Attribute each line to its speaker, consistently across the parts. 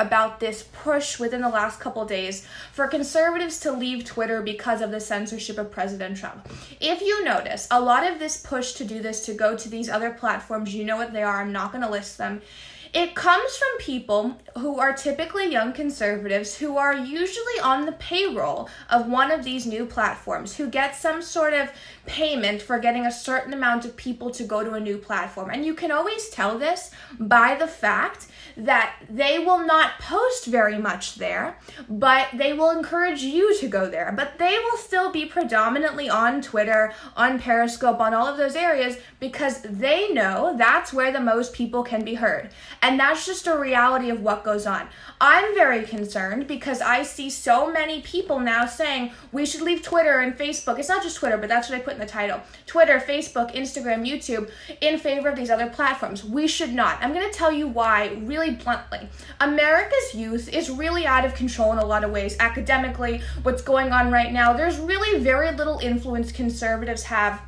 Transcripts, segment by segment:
Speaker 1: about this push within the last couple days for conservatives to leave Twitter because of the censorship of President Trump. If you notice, a lot of this push to do this, to go to these other platforms, you know what they are, I'm not going to list them. It comes from people who are typically young conservatives who are usually on the payroll of one of these new platforms, who get some sort of payment for getting a certain amount of people to go to a new platform. And you can always tell this by the fact that they will not post very much there, but they will encourage you to go there. But they will still be predominantly on Twitter, on Periscope, on all of those areas, because they know that's where the most people can be heard. And that's just a reality of what goes on. I'm very concerned because I see so many people now saying we should leave Twitter and Facebook. It's not just Twitter, but that's what I put in the title. Twitter, Facebook, Instagram, YouTube, in favor of these other platforms. We should not. I'm going to tell you why really bluntly. America's youth is really out of control in a lot of ways. Academically, what's going on right now, there's really very little influence conservatives have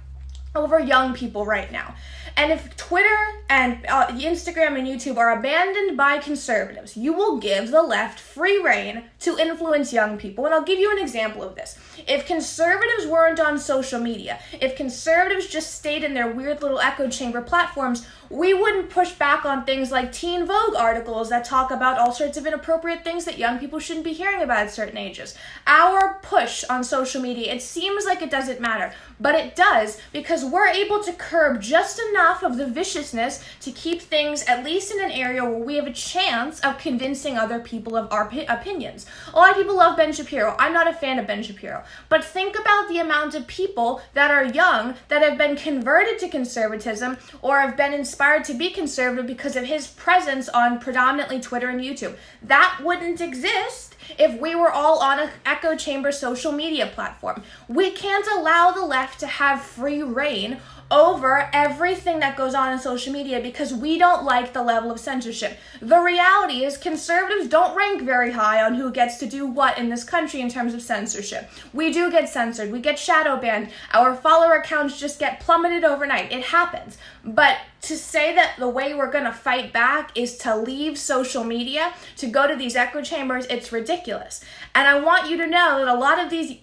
Speaker 1: over young people right now. And if Twitter and Instagram and YouTube are abandoned by conservatives, you will give the left free rein to influence young people. And I'll give you an example of this. If conservatives weren't on social media, if conservatives just stayed in their weird little echo chamber platforms, we wouldn't push back on things like Teen Vogue articles that talk about all sorts of inappropriate things that young people shouldn't be hearing about at certain ages. Our push on social media, it seems like it doesn't matter, but it does, because we're able to curb just enough of the viciousness to keep things at least in an area where we have a chance of convincing other people of our opinions. A lot of people love Ben Shapiro. I'm not a fan of Ben Shapiro. But think about the amount of people that are young that have been converted to conservatism or have been inspired to be conservative because of his presence on predominantly Twitter and YouTube. That wouldn't exist if we were all on an echo chamber social media platform. We can't allow the left to have free rein over everything that goes on in social media because we don't like the level of censorship. The reality is conservatives don't rank very high on who gets to do what in this country in terms of censorship. We do get censored. We get shadow banned. Our follower accounts just get plummeted overnight. It happens. But to say that the way we're going to fight back is to leave social media, to go to these echo chambers, it's ridiculous. And I want you to know that a lot of these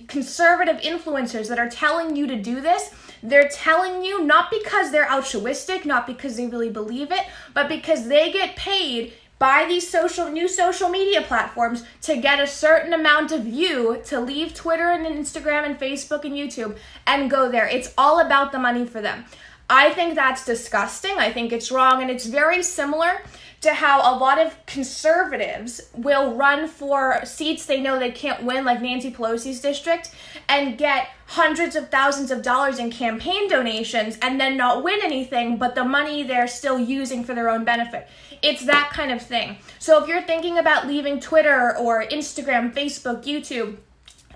Speaker 1: conservative influencers that are telling you to do this, they're telling you not because they're altruistic, not because they really believe it, but because they get paid by these new social media platforms to get a certain amount of you to leave Twitter and Instagram and Facebook and YouTube and go there. It's all about the money for them. I think that's disgusting. I think it's wrong, and it's very similar to how a lot of conservatives will run for seats they know they can't win, like Nancy Pelosi's district, and get hundreds of thousands of dollars in campaign donations and then not win anything, but the money they're still using for their own benefit. It's that kind of thing. So if you're thinking about leaving Twitter or Instagram, Facebook, YouTube,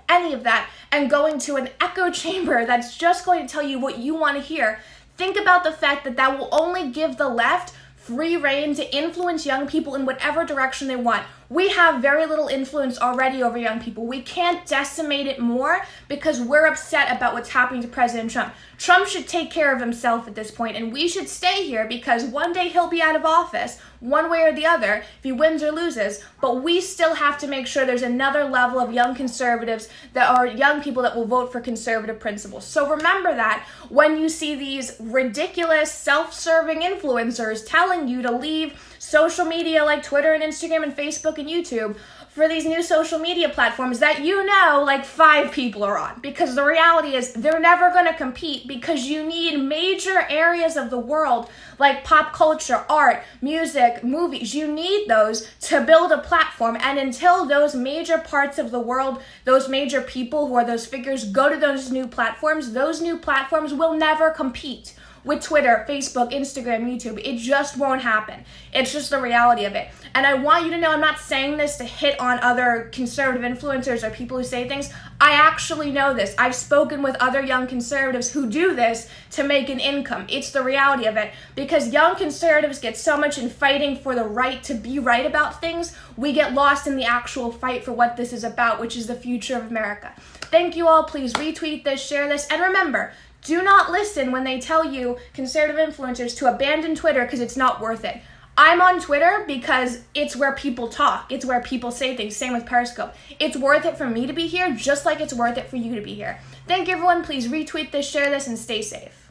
Speaker 1: any of that, and going to an echo chamber that's just going to tell you what you want to hear, think about the fact that that will only give the left free rein to influence young people in whatever direction they want. We have very little influence already over young people. We can't decimate it more because we're upset about what's happening to President Trump. Trump should take care of himself at this point, and we should stay here because one day he'll be out of office, one way or the other, if he wins or loses. But we still have to make sure there's another level of young conservatives that are young people that will vote for conservative principles. So remember that when you see these ridiculous, self-serving influencers telling you to leave social media like Twitter and Instagram and Facebook and YouTube for these new social media platforms that you know like 5 people are on. Because the reality is they're never going to compete because you need major areas of the world like pop culture, art, music, movies. You need those to build a platform. And until those major parts of the world, those major people who are those figures go to those new platforms will never compete with Twitter, Facebook, Instagram, YouTube. It just won't happen. It's just the reality of it. And I want you to know I'm not saying this to hit on other conservative influencers or people who say things. I actually know this. I've spoken with other young conservatives who do this to make an income. It's the reality of it. Because young conservatives get so much in fighting for the right to be right about things, we get lost in the actual fight for what this is about, which is the future of America. Thank you all. Please retweet this, share this, and remember, do not listen when they tell you, conservative influencers, to abandon Twitter because it's not worth it. I'm on Twitter because it's where people talk. It's where people say things. Same with Periscope. It's worth it for me to be here, just like it's worth it for you to be here. Thank you, everyone. Please retweet this, share this, and stay safe.